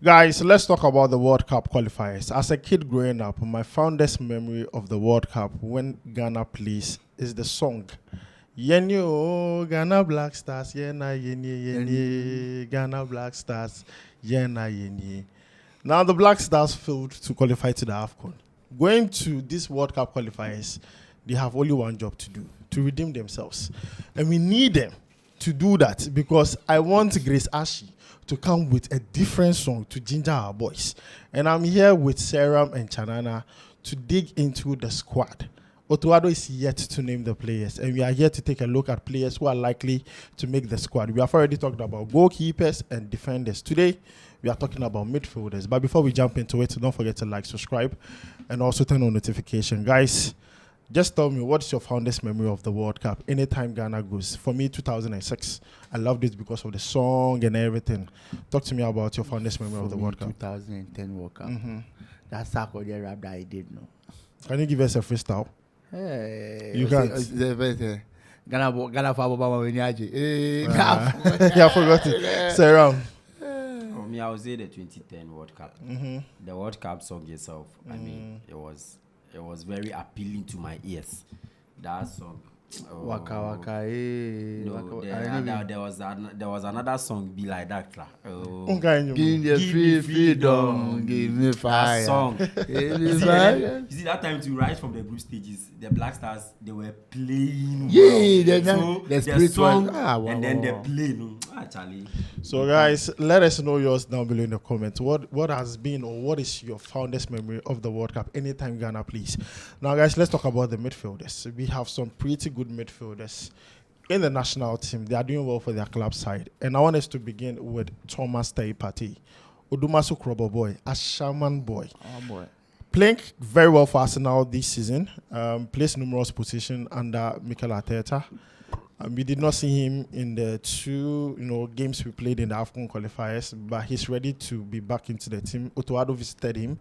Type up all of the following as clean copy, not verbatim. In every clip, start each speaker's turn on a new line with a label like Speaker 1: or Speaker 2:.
Speaker 1: Guys, let's talk about the World Cup qualifiers. As a kid growing up, my fondest memory of the World Cup when Ghana plays is the song. Yenye o Ghana Black Stars, yena yenye yenye, Ghana Black Stars, yena yenye. Now the Black Stars failed to qualify to the AFCON. Going to this World Cup qualifiers, they have only one job to do, to redeem themselves. And we need them to do that because I want Grace Ashi to come with a different song to ginger our boys. And I'm here with Seram and Chanana to dig into the squad. Otto is yet to name the players, and we are here to take a look at players who are likely to make the squad. We have already talked about goalkeepers and defenders. Today, we are talking about midfielders. But before we jump into it, don't forget to like, subscribe, and also turn on notification. Guys, just tell me, what's your fondest memory of the World Cup? Anytime Ghana goes. For me, 2006. I loved it because of the song and everything. Talk to me about your fondest memory of the World Cup.
Speaker 2: 2010 World Cup. That's how the rap that I did, no.
Speaker 1: Can you give us a freestyle?
Speaker 2: Hey,
Speaker 1: you can't.
Speaker 2: Ghana for Obama when you
Speaker 1: Yeah, I forgot it. Sarah.
Speaker 3: For me, I would say the 2010 World Cup. The World Cup song itself, I mean, it was very appealing to my ears. That song.
Speaker 2: Waka waka,
Speaker 3: No, there was another song be like that.
Speaker 2: Give me freedom, give me fire.
Speaker 3: That song. You see that time to rise from the group stages, the Black Stars they were playing.
Speaker 2: The
Speaker 3: song and then they play. Charlie.
Speaker 1: So guys, let us know yours down below in the comments. What has been or what is your fondest memory of the World Cup? Anytime Ghana, please. Now guys, let's talk about the midfielders. We have some pretty good midfielders in the national team. They are doing well for their club side. And I want us to begin with Thomas Partey, Odumasu Krobo boy, a Shaman boy.
Speaker 2: Oh boy.
Speaker 1: Playing very well for Arsenal this season. Plays numerous positions under Mikel Arteta. We did not see him in the two games we played in the AFCON qualifiers, but he's ready to be back into the team. Otto visited him.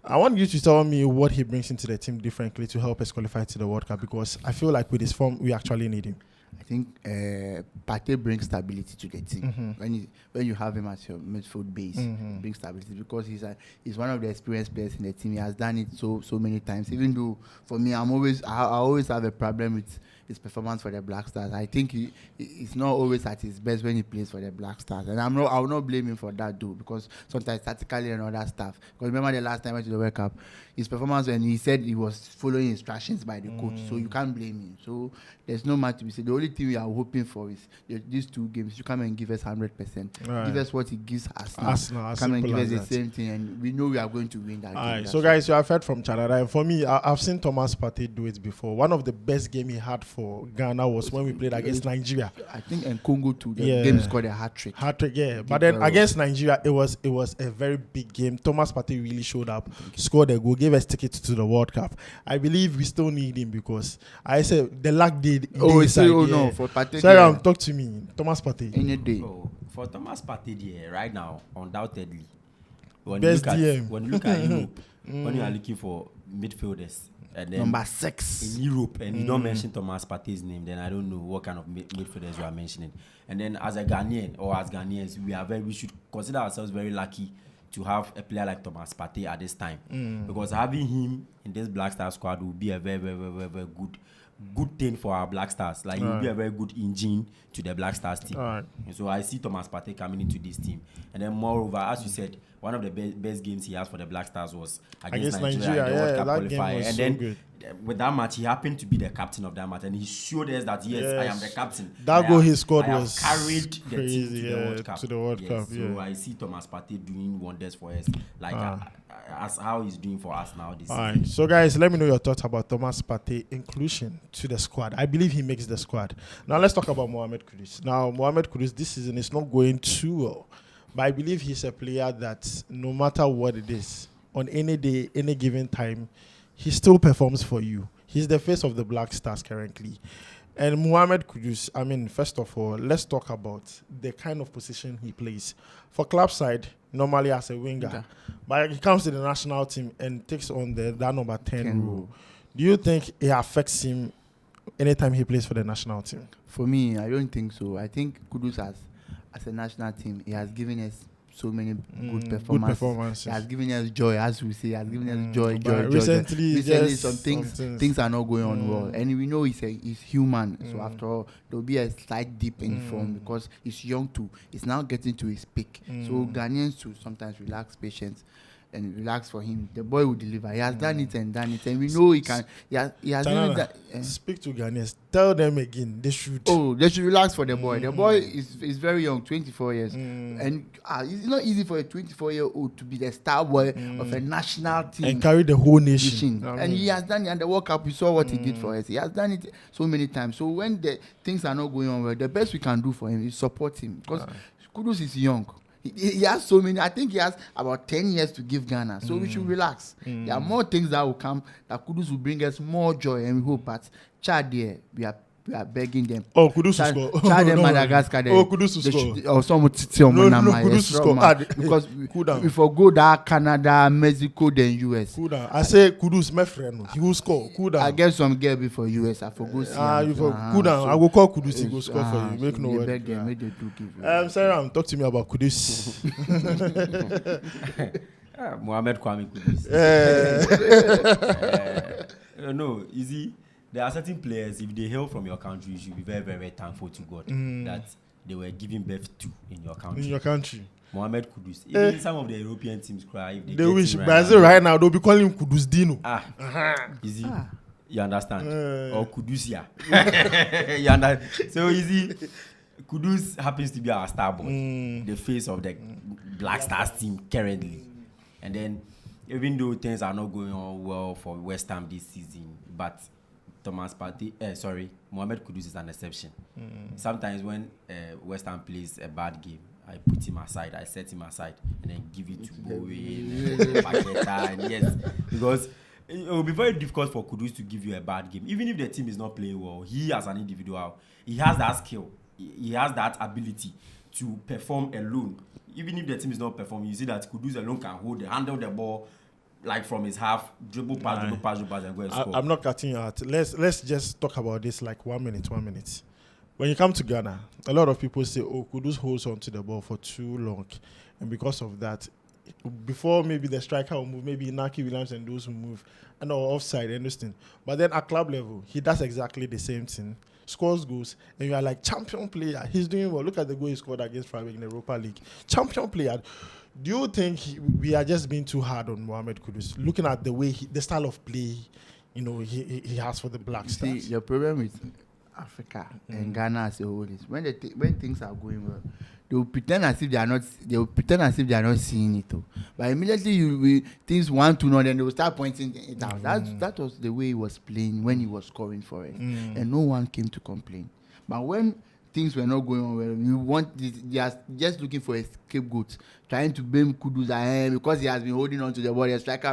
Speaker 1: I want you to tell me what he brings into the team differently to help us qualify to the World Cup, because I feel like with his form, we actually need him.
Speaker 2: I think Partey brings stability to the team. When you have him at your midfield base, it brings stability because he's one of the experienced players in the team. He has done it so many times. Even though for me, I always have a problem with his performance for the Black Stars. I think he's not always at his best when he plays for the Black Stars, and I will not blame him for that though, because sometimes tactically and other stuff. Because remember the last time I went to the World Cup, his performance when he said he was following instructions by the coach, so you can't blame him. So there's no much to be said. The only thing we are hoping for is these two games. You come and give us 100%. Right. Give us what he gives us now. Come and give us the same thing, and we know we are going to win that game.
Speaker 1: Right. So guys, you have heard from Chanada, and for me, I've seen Thomas Partey do it before. One of the best games he had for Ghana was when we played against Nigeria.
Speaker 2: I think in Congo too. The game scored a hat-trick.
Speaker 1: Hat-trick, yeah. But then against Nigeria, it was a very big game. Thomas Partey really showed up, scored a goal, gave us tickets to the World Cup. I believe we still need him because I said the luck did.
Speaker 2: No, for Partey.
Speaker 1: Sorry, talk to me. Thomas Partey.
Speaker 2: Any day.
Speaker 3: For Thomas Partey, right now, undoubtedly, when
Speaker 1: best
Speaker 3: you look at Europe, when you are looking for midfielders, and then
Speaker 2: number 6
Speaker 3: in Europe, and you don't mention Thomas Partey's name, then I don't know what kind of midfielders you are mentioning. And then as a Ghanaian or as Ghanaians, we should consider ourselves very lucky to have a player like Thomas Partey at this time, because having him in this Black Star squad will be a very, very, very, very good thing for our Black Stars. Like, he will be a very good engine to the Black Stars team. And so I see Thomas Partey coming into this team. And then moreover, as you said, one of the best games he has for the Black Stars was against Nigeria in the World Cup qualifier. And then with that match, he happened to be the captain of that match, and he showed us that yes, I am the captain.
Speaker 1: That goal he scored was
Speaker 3: carried the
Speaker 1: crazy,
Speaker 3: team to the World Cup.
Speaker 1: To the World Cup.
Speaker 3: So I see Thomas Partey doing wonders for us, like as how he's doing for us now. This
Speaker 1: season. So guys, let me know your thoughts about Thomas Partey inclusion to the squad. I believe he makes the squad. Now let's talk about Mohammed Kudus. Now Mohammed Kudus this season is not going too well, but I believe he's a player that no matter what it is, on any day, any given time, he still performs for you. He's the face of the Black Stars currently. And Mohammed Kudus, I mean, first of all, let's talk about the kind of position he plays. For club side, normally as a winger, but he comes to the national team and takes on that number 10 role. Do you think it affects him anytime he plays for the national team?
Speaker 2: For me, I don't think so. I think Kudus as a national team, he has given us so many good performances. He has given us joy, as we say. He has given us joy.
Speaker 1: Recently,
Speaker 2: some things are not going on well, and we know he's human. So after all, there'll be a slight dip in form because he's young too. He's now getting to his peak. So Ghanaians too sometimes relax patience and relax for him. The boy will deliver. He has done it, and we know he can. He has done it.
Speaker 1: Speak to Ghanaians. Tell them again. They should
Speaker 2: relax for the boy. The boy is very young, 24 years, and it's not easy for a 24-year-old to be the star boy of a national team
Speaker 1: and carry the whole nation.
Speaker 2: And he has done it. And the World Cup, we saw what he did for us. He has done it so many times. So when the things are not going on well, the best we can do for him is support him because Kudus is young. He has so many. I think he has about 10 years to give Ghana. So we should relax. There are more things that will come that Kudus will bring us more joy, and we hope. But Chad, we are begging them.
Speaker 1: Oh, Kudus will score.
Speaker 2: Chad and Madagascar.
Speaker 1: Kudus will score.
Speaker 2: Or someone Kudus will score. Because we forgo that Canada, Mexico, then US.
Speaker 1: I say Kudus, my friend. He will score.
Speaker 2: I get some girl before US. I forgo.
Speaker 1: I will call Kudus. He will score for you. Make no worry.
Speaker 2: Beg them. Make they do give you.
Speaker 1: Saram, talk to me about Kudus.
Speaker 3: Mohammed Kudus. No, easy. There are certain players, if they hail from your country, you should be very, very, very thankful to God that they were giving birth to in your country. Mohammed Kudus. Even some of the European teams cry. If they
Speaker 1: wish. Brazil right now, they'll be calling him Kudus Dino.
Speaker 3: Easy. You understand? Or Kudusia. You understand? So easy. Kudus happens to be our star boy, the face of the Black Stars team currently. And then, even though things are not going on well for West Ham this season, but Mohammed Kudus is an exception. Sometimes when West Ham plays a bad game, I put him aside, I set him aside, and then give it to Bowen, Paqueta, and yes, because it will be very difficult for Kudus to give you a bad game. Even if the team is not playing well, he as an individual, he has that skill, he has that ability to perform alone. Even if the team is not performing, you see that Kudus alone can handle the ball, like from his half, dribble pass, and go and score.
Speaker 1: I'm not cutting you out. Let's just talk about this like 1 minute. When you come to Ghana, a lot of people say, Kudus holds on to the ball for too long. And because of that, before maybe the striker will move, maybe Inaki Williams and those who move, and offside, understand. But then at club level, he does exactly the same thing. Scores goals, and you are like, champion player. He's doing well. Look at the goal he scored against Freiburg in the Europa League. Champion player. Do you think we are just being too hard on Mohammed Kudus? Looking at the way the style of play, he has for the Black Stars.
Speaker 2: See, the problem with Africa and Ghana as a whole is when things are going well, they will pretend as if they are not. They will pretend as if they are not seeing it. But immediately things 1-0, then they will start pointing it out. That was the way he was playing when he was scoring for us, and no one came to complain. But when things were not going on well, they are just looking for a scapegoat, trying to blame Kudus ahead because he has been holding on to the ball. It's like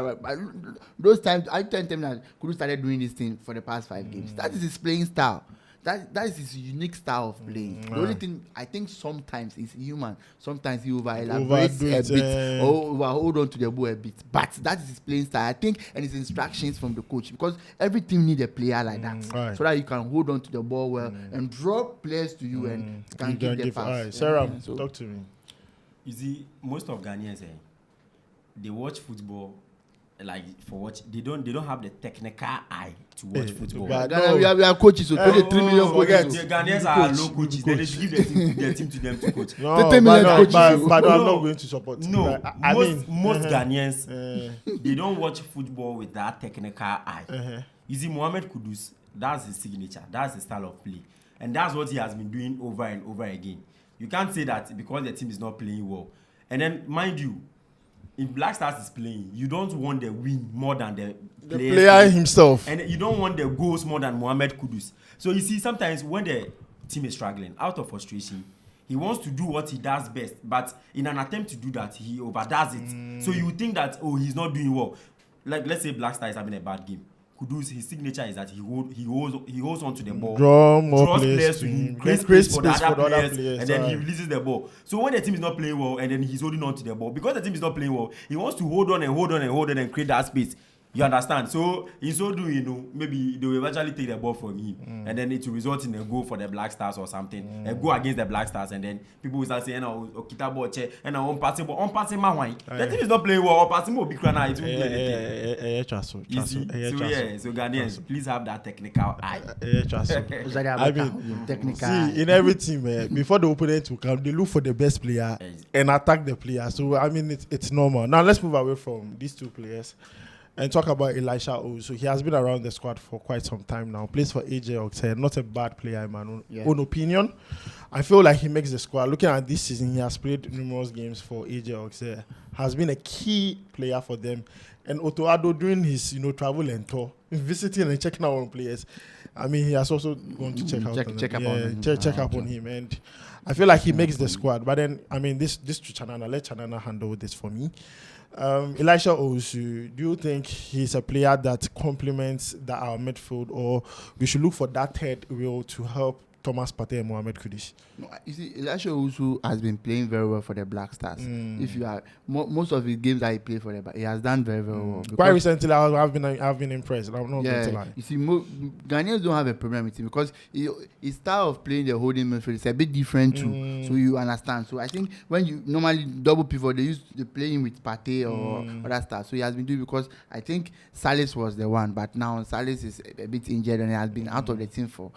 Speaker 2: those times, I tell them that Kudus started doing this thing for the past 5 games. That is his playing style. That is his unique style of playing. The only thing I think sometimes he's human. Sometimes he over-elaborates a bit or hold on to the ball a bit. But that is his playing style, I think, and his instructions from the coach. Because every team needs a player like that, so that you can hold on to the ball well and draw players to you and can give the pass.
Speaker 1: Sarah, talk to me.
Speaker 3: You see, most of Ghanaians, they watch football. Like they don't have the technical eye to watch football.
Speaker 2: We are coaches, so 3 million coaches.
Speaker 3: The Ghanaians are low coaches. Then they should give their team to them to coach.
Speaker 1: No, but I'm not going to support.
Speaker 3: No, most Ghanaians they don't watch football with that technical eye. You see, Mohammed Kudus, that's his signature, that's his style of play, and that's what he has been doing over and over again. You can't say that because the team is not playing well. And then, mind you, if Black Stars is playing, you don't want the win more than the
Speaker 1: player himself.
Speaker 3: And you don't want the goals more than Mohammed Kudus. So you see, sometimes when the team is struggling, out of frustration, he wants to do what he does best. But in an attempt to do that, he overdoes it. So you think that, he's not doing well. Like, let's say Black Star is having a bad game. Kudus, his signature is that he holds on to the ball, draws players to him, creates space for the other players, and then he releases the ball. So when the team is not playing well and then he's holding on to the ball, because the team is not playing well, he wants to hold on and create that space. You understand? So in so doing, you know, maybe they will eventually take the ball from him, and then it will result in a goal for the Black Stars or something. A goal against the Black Stars, and then people will start saying, "Oh, kita ball che, and on passing my wine." The team is not playing well. Passing will be crying. It won't play anything. So Ghanaians, please have that technical eye.
Speaker 2: I mean, technical.
Speaker 1: See, in every team, before the opponent will come, they look for the best player and attack the player. So I mean, it's normal. Now let's move away from these two players and talk about Elisha Owusu. He has been around the squad for quite some time now. Plays for AJ Oxford. Not a bad player in my own opinion. I feel like he makes the squad. Looking at this season, he has played numerous games for AJ Oxford. Has been a key player for them. And Addo during his travel and tour, visiting and checking out on players. I mean, he has also gone to check up on him. And I feel like he makes the squad. But then, I mean, this to Chanana. Let Chanana handle this for me. Elisha Owusu, do you think he's a player that complements our midfield, or we should look for that third wheel to help Thomas Partey and Mohammed Kudus?
Speaker 2: No, you see, Elisha Owusu has been playing very well for the Black Stars. If you are most of his games that he played for them, he has done very well.
Speaker 1: Quite recently, I've been impressed. I'm not going to lie.
Speaker 2: You see, Ghanaians don't have a problem with him because his style of playing the holding midfield is a bit different too. So you understand. So I think when you normally double pivot, they play him with Partey or other stuff. So he has been doing, because I think Salis was the one, but now Salis is a bit injured and he has been out of the team for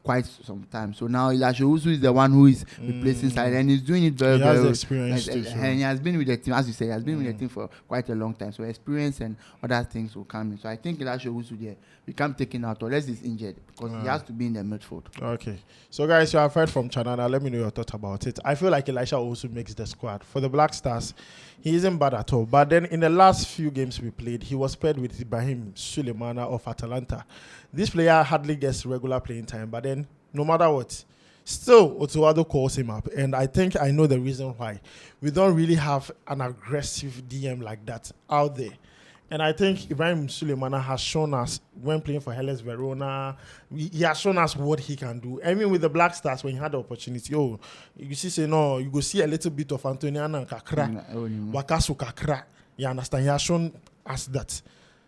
Speaker 2: quite some time. So now Elisha Owusu is the one who is replacing Salis, and he's doing it very well.
Speaker 1: He has experience too,
Speaker 2: and he has been with the team, as you say, he has been with the team for quite a long time. So experience and other things will come in. So I think Elisha Owusu we can't take him out unless he's injured, because he has to be in the midfield.
Speaker 1: Okay. So guys, you have heard from Chanana. Let me know your thoughts about it. I feel like Elisha Owusu makes the squad. For the Black Stars, he isn't bad at all. But then in the last few games we played, he was paired with Ibrahim Sulemana of Atalanta. This player hardly gets regular playing time, but then no matter what, still Otto calls him up. And I think I know the reason why. We don't really have an aggressive DM like that out there. And I think Ibrahim Sulemana has shown us, when playing for Hellas Verona, he has shown us what he can do. I mean, with the Black Stars, when he had the opportunity, you go see a little bit of Antoniana Kakra, Wakasu Kakra. You understand? He has shown us that.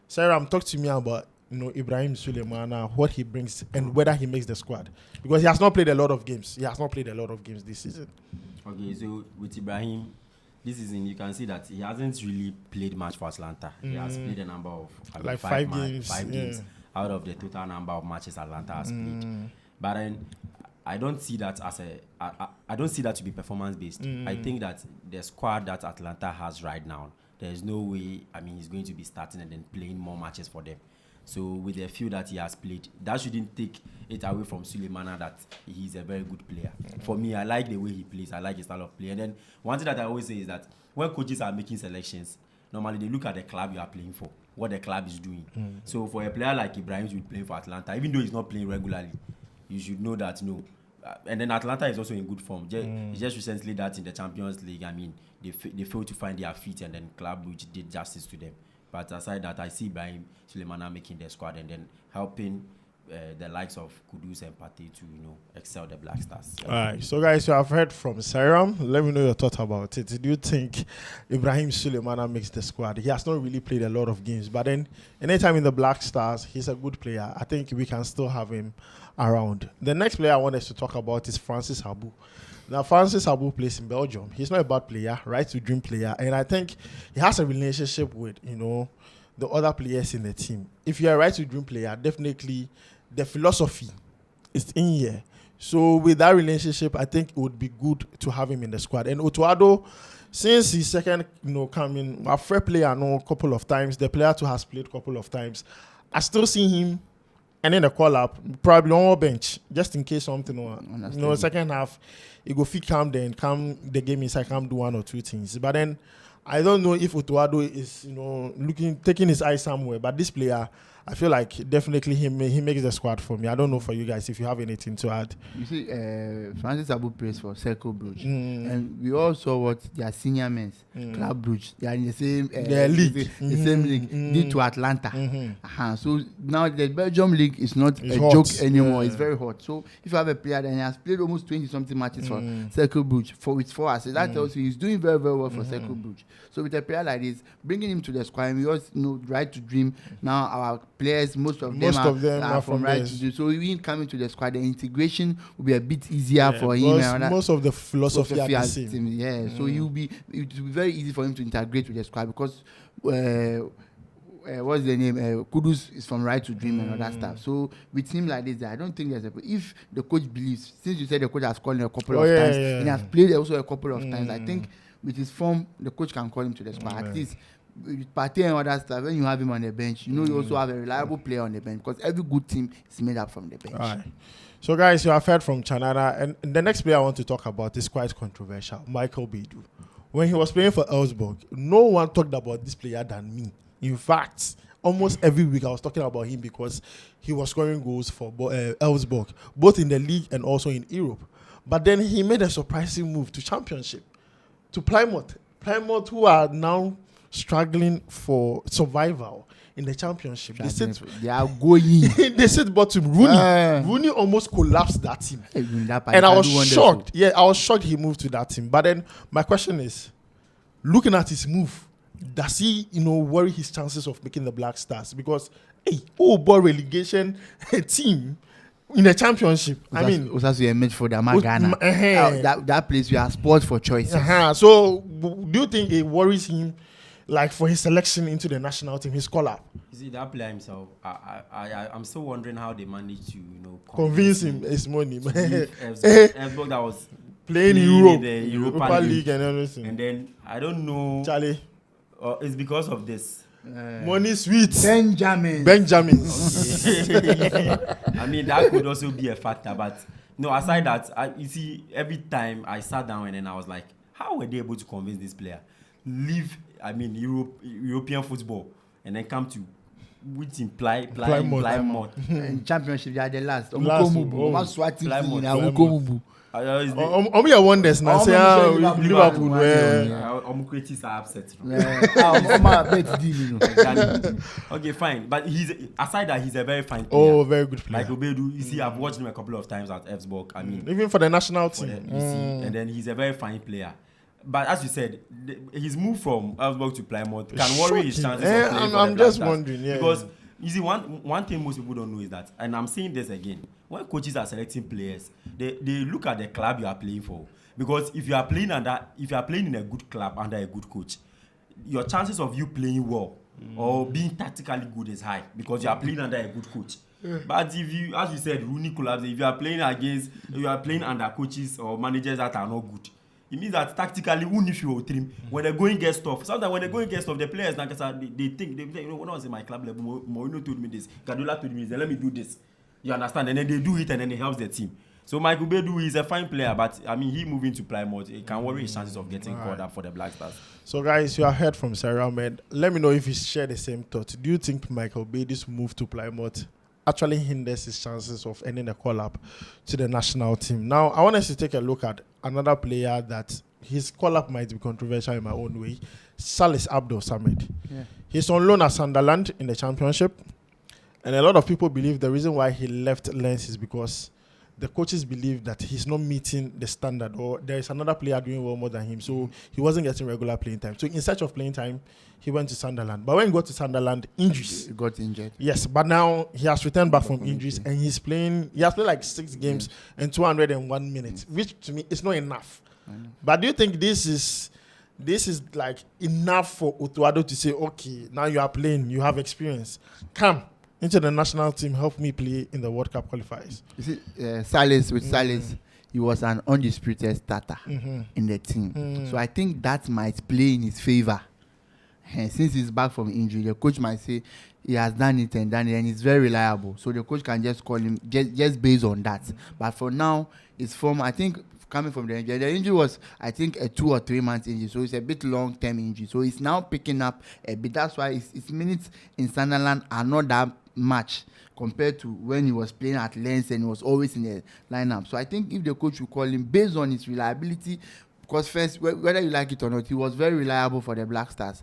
Speaker 1: Sarah, talk to me about Ibrahim Sulemana, what he brings, and whether he makes the squad. Because he has not played a lot of games. He has not played a lot of games this season.
Speaker 3: Okay, so with Ibrahim, this season you can see that he hasn't really played much for Atlanta. He has played a number of five games out of the total number of matches Atlanta has played. But then I don't see that I don't see that to be performance based. I think that the squad that Atlanta has right now, there's no way. I mean, he's going to be starting and then playing more matches for them. So with the few that he has played, that shouldn't take it away from Sulemana that he's a very good player. For me, I like the way he plays. I like his style of play. And then one thing that I always say is that when coaches are making selections, normally they look at the club you are playing for, what the club is doing. So for a player like Ibrahim who is playing for Atlanta, even though he's not playing regularly, you should know that and then Atlanta is also in good form. Just recently that in the Champions League, I mean, they failed to find their feet, and then Club Brugge did justice to them. But aside that, I see Ibrahim Sulemana making the squad and then helping the likes of Kudus and Partey to excel the Black Stars.
Speaker 1: All right, so guys, you have heard from Saram. Let me know your thoughts about it. Do you think Ibrahim Sulemana makes the squad? He has not really played a lot of games, but then anytime in the Black Stars, he's a good player. I think we can still have him around. The next player I want us to talk about is Francis Abu. Now, Francis Abu plays in Belgium. He's not a bad player, right to dream player, and I think he has a relationship with the other players in the team. If you're a right to dream player, definitely the philosophy is in here. So with that relationship, I think it would be good to have him in the squad. And Addo, since his second coming, a fair player a couple of times, the player too has played a couple of times. I still see him. And then the call up, probably on our bench, just in case something. Second half, he go fit come then, come the game inside, come do one or two things. But then I don't know if Addo is taking his eye somewhere. But this player, I feel like definitely he makes the squad for me. I don't know for you guys if you have anything to add.
Speaker 2: You see, Francis Abu plays for Cercle Brugge, and we all saw what their senior men's Club Brugge. They are in the same
Speaker 1: league,
Speaker 2: the same league. Did to Atlanta. So now the Belgium league is not a joke anymore. It's very hot. So if you have a player that has played almost 20-something matches for Cercle Brugge with 4 assists, that tells you he's doing very, very well for Cercle Brugge. So with a player like this, bringing him to the squad, we also right to dream. Now our players, most of them are from right to dream. So even coming to the squad, the integration will be a bit easier for him.
Speaker 1: Most of the philosophy are the same.
Speaker 2: Yeah, so it will be very easy for him to integrate with the squad because what's the name? Kudus is from right to dream and all that stuff. So with him like this, I don't think there's if the coach believes, since you said the coach has called him a couple of times and he has played also a couple of times, I think with his form, the coach can call him to the squad. At least with Partey and all that stuff, when you have him on the bench, you also have a reliable player on the bench because every good team is made up from the bench.
Speaker 1: All right. So guys, you have heard from Chanara, and the next player I want to talk about is quite controversial, Michael Baidoo. When he was playing for Elfsborg, no one talked about this player than me. In fact, almost every week I was talking about him because he was scoring goals for Elfsborg, both in the league and also in Europe. But then he made a surprising move to Championship, to Plymouth. Plymouth, who are now struggling for survival in the Championship.
Speaker 2: They are going.
Speaker 1: They sit bottom. Rooney almost collapsed that team. And I was shocked. Yeah, I was shocked he moved to that team. But then my question is, looking at his move, does he, worry his chances of making the Black Stars? Because, boy, relegation team in the Championship. I mean,
Speaker 2: also a midfielder, Ghana. That place we are sport for choices.
Speaker 1: So, do you think it worries him, like for his selection into the national team, his call up?
Speaker 3: You see, that player himself, I'm still wondering how they managed to,
Speaker 1: convince him his money.
Speaker 3: Elfsborg that was
Speaker 1: playing Europe,
Speaker 3: the Europa
Speaker 1: League and everything.
Speaker 3: And then I don't know,
Speaker 1: Charlie.
Speaker 3: It's because of this.
Speaker 1: Money sweet.
Speaker 2: Benjamin.
Speaker 1: I
Speaker 3: mean, that could also be a factor. But no, aside that, you see, every time I sat down and then I was like, how were they able to convince this player? Leave, European football and then come to which imply Plymouth.
Speaker 2: In Championship, they are the last.
Speaker 1: Only wonders now. Say Liverpool
Speaker 3: were critics are upset. Okay, fine. But aside that, he's a very fine player.
Speaker 1: Oh, very good player.
Speaker 3: Like Baidoo, you see, I've watched him a couple of times at Elfsborg. I mean,
Speaker 1: even for the national team.
Speaker 3: You see, and then he's a very fine player. But as you said, his move from Elfsborg to Plymouth can worry his chances of playing for
Speaker 1: I'm just wondering,
Speaker 3: because you see, one thing most people don't know is that, and I'm saying this again, when coaches are selecting players, they look at the club you are playing for. Because if you are playing in a good club under a good coach, your chances of you playing well or being tactically good is high because you are playing under a good coach. But if you, as you said, Rooney collapsed, if you are playing under coaches or managers that are not good, it means that tactically, even if you trim, when the going gets tough, sometimes when the going gets tough, the players they think, when I was in my club level, Mourinho told me this, Guardiola told me this, let me do this. You understand? And then they do it and then it helps the team. So Michael Baidoo is a fine player, but I mean, he moving to Plymouth, it can worry his chances of getting called up for the Black Stars.
Speaker 1: So guys, you have heard from Sarah Ahmed. Let me know if you share the same thought. Do you think Michael Baidoo's move to Plymouth actually hinders his chances of ending the call-up to the national team? Now, I want us to take a look at another player that his call-up might be controversial in my own way, Salis Abdul Samed. Yeah. He's on loan at Sunderland in the Championship, and a lot of people believe the reason why he left Lens is because the coaches believe that he's not meeting the standard, or there is another player doing well more than him, so he wasn't getting regular playing time. So in search of playing time, he went to Sunderland. But when he got to Sunderland, injuries.
Speaker 2: He got injured.
Speaker 1: Yes, but now he has returned back from injuries, and he has played like 6 games and 201 minutes, which to me is not enough. But do you think this is like enough for Otto to say, okay, now you are playing, you have experience, come into the national team, help me play in the World Cup qualifiers?
Speaker 2: You see, Salis, he was an undisputed starter in the team. So I think that might play in his favor. And since he's back from injury, the coach might say he has done it, and he's very reliable. So the coach can just call him just based on that. But for now, his form, I think, coming from the injury was, I think, a 2 or 3 months injury. So it's a bit long-term injury. So he's now picking up a bit. That's why his minutes in Sunderland are not that much compared to when he was playing at Lens and he was always in the lineup. So I think if the coach will call him based on his reliability, because first, whether you like it or not, he was very reliable for the Black Stars.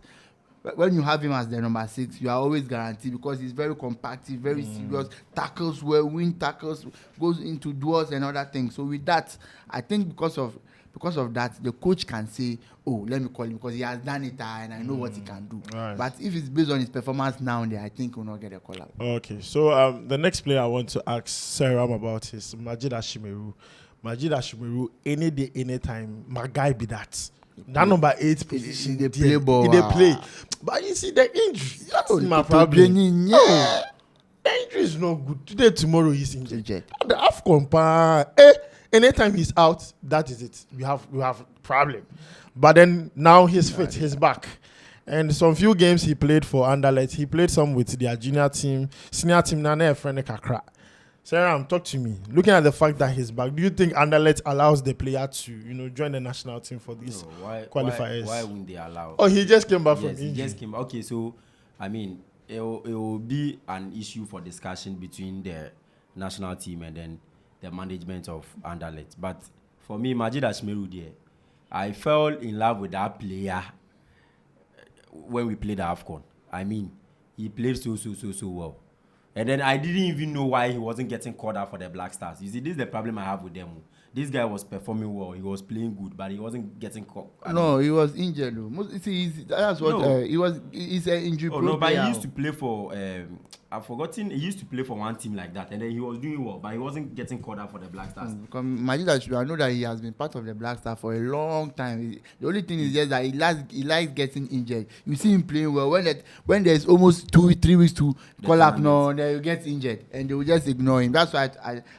Speaker 2: When you have him as the number 6, you are always guaranteed because he's very compact, he's very serious, tackles well, win tackles, goes into duels and other things. So with that, I think because of because of that, the coach can say, oh, let me call him because he has done it and I know what he can do.
Speaker 1: Right.
Speaker 2: But if it's based on his performance now and then, I think we'll not get a call up.
Speaker 1: Okay, so the next player I want to ask Sarah about is Majeed Ashimeru. Majeed Ashimeru, any day, anytime, my guy be that. That number 8 position.
Speaker 2: They play ball.
Speaker 1: They play. But you see the injury. That's my problem. The injury is not good. Today, tomorrow he's injured. The AFCON, anytime he's out, that is it. We have problem. But then now he's fit, he's back. And some few games he played for Anderlecht. He played some with their junior team, senior team, Nana friend Kakra. Sarah, talk to me. Looking at the fact that he's back, do you think Anderlecht allows the player to, join the national team for these qualifiers?
Speaker 3: Why wouldn't they allow?
Speaker 1: Oh, he just came back from injury.
Speaker 3: He just came back. Okay, so I mean, it will be an issue for discussion between the national team and then the management of Anderlecht. But for me, Majeed Ashimeru there, I fell in love with that player when we played the AFCON. I mean, he played so well. And then I didn't even know why he wasn't getting called out for the Black Stars. You see, this is the problem I have with them. This guy was performing well. He was playing good, but he wasn't getting called.
Speaker 2: No, he was injured. That's what he's an injury.
Speaker 3: Oh no, but he used to play for. I've forgotten. He used to play for one team like that, and then he was doing well, but he wasn't getting called out for the Black Stars.
Speaker 2: I know that he has been part of the Black Stars for a long time. The only thing is just that he likes getting injured. You see him playing well when there's almost 2-3 weeks to call up. No, then he gets injured, and they will just ignore him. That's why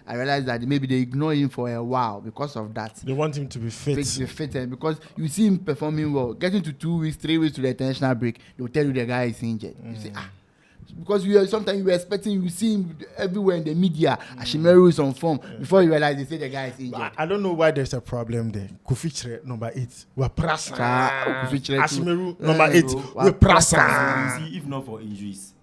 Speaker 2: I realized that maybe they ignore him for a while because of that.
Speaker 1: They want him to be fit.
Speaker 2: And because you see him performing well, getting to 2 weeks, 3 weeks to the international break, they will tell you the guy is injured. You say, because sometimes you were expecting, you see him everywhere in the media. Ashimeru is on form. Before you realize, they say the guy is injured.
Speaker 1: I don't know why there's a problem there. Kufichre number 8. We're prasa. Ashimeru number 8. We're prasa.
Speaker 3: You see, if not for injuries,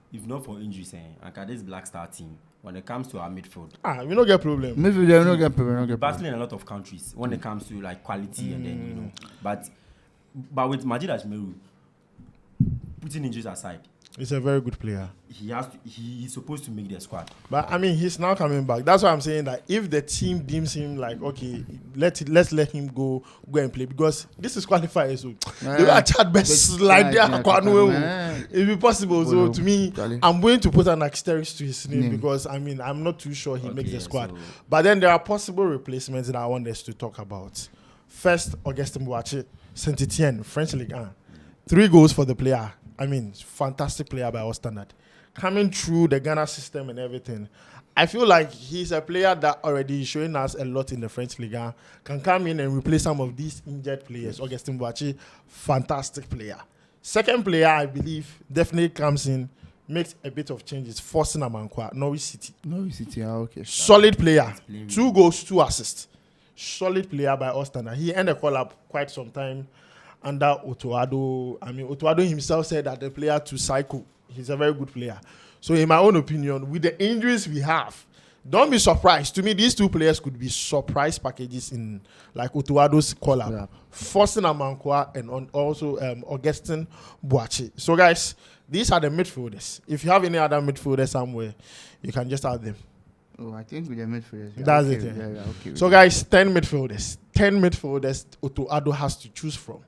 Speaker 3: this Black Star team, when it comes to our midfield,
Speaker 1: we don't get problem.
Speaker 2: Midfield, they don't get problem.
Speaker 3: Battling a lot of countries when it comes to like quality and then but with Majeed Ashimeru, putting injuries aside,
Speaker 1: he's a very good player.
Speaker 3: He's supposed to make the squad.
Speaker 1: But I mean, he's now coming back. That's why I'm saying that if the team deems him like, okay, let's let him go and play, because this is qualifiers. So they will chat best slide there. If it's possible. So to me, I'm going to put an asterisk to his name because I mean I'm not too sure he makes the squad. So but then there are possible replacements that I want us to talk about. First, Augustin Bouache, Saint-Etienne, French Ligue 1. 3 goals for the player. I mean, fantastic player by our standard. Coming through the Ghana system and everything. I feel like he's a player that already is showing us a lot in the French Liga. Can come in and replace some of these injured players. Augustin Bouache, fantastic player. Second player, I believe, definitely comes in, makes a bit of changes. Forcing Amankwa, Norwich City.
Speaker 2: Okay.
Speaker 1: Solid player. 2 goals, 2 assists. Solid player by our standard. He ended the call up quite some time under Otto. I mean, Otto himself said that the player to cycle. He's a very good player. So in my own opinion, with the injuries we have, don't be surprised. To me, these 2 players could be surprise packages in like Otto's call-up. Yeah. Forcing Amankwa and also Augustin Bouache. So guys, these are the midfielders. If you have any other midfielders somewhere, you can just add them.
Speaker 2: Oh, I think with the midfielders.
Speaker 1: That's it. Yeah. Okay. So guys, 10 midfielders. 10 midfielders Otto has to choose from.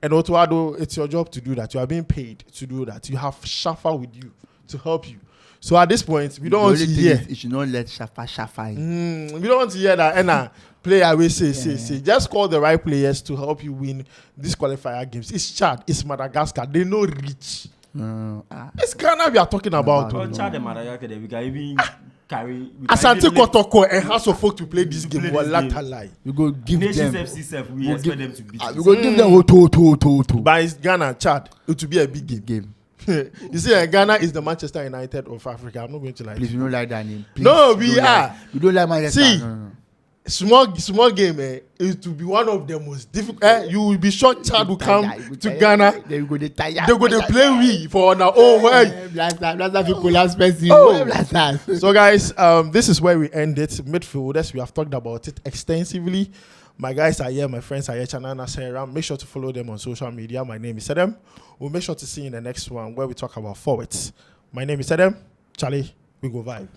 Speaker 1: And Otto, it's your job to do that. You are being paid to do that. You have Shafa with you to help you. So at this point, we don't want to hear.
Speaker 2: You should not let Shafa in.
Speaker 1: We don't want to hear that. Player will say. Just call the right players to help you win these qualifier games. It's Chad. It's Madagascar. They know reach. It's Ghana we are talking about.
Speaker 3: Chad and Madagascar, we can even carry.
Speaker 1: Asante Kotoko and House of Folk to play this game.
Speaker 2: We go give
Speaker 3: Nations
Speaker 2: them.
Speaker 3: FC we expect them to beat.
Speaker 2: We go give them Otto.
Speaker 1: But it's Ghana, Chad. It will be a big game. You see, Ghana is the Manchester United of Africa. I'm not going to lie.
Speaker 2: Please, we don't like that name. Please,
Speaker 1: no, we are.
Speaker 2: We don't like Manchester.
Speaker 1: See,
Speaker 2: no.
Speaker 1: Small game. It will be one of the most difficult. You will be sure Chad will come to Ghana.
Speaker 2: They go to
Speaker 1: play we for now. So guys, this is where we end it. Midfielders, we have talked about it extensively. My guys are here, my friends are here, Chanana Sarah. Make sure to follow them on social media. My name is Sedem. We'll make sure to see you in the next one where we talk about forwards. My name is Sedem. Charlie, we go vibe.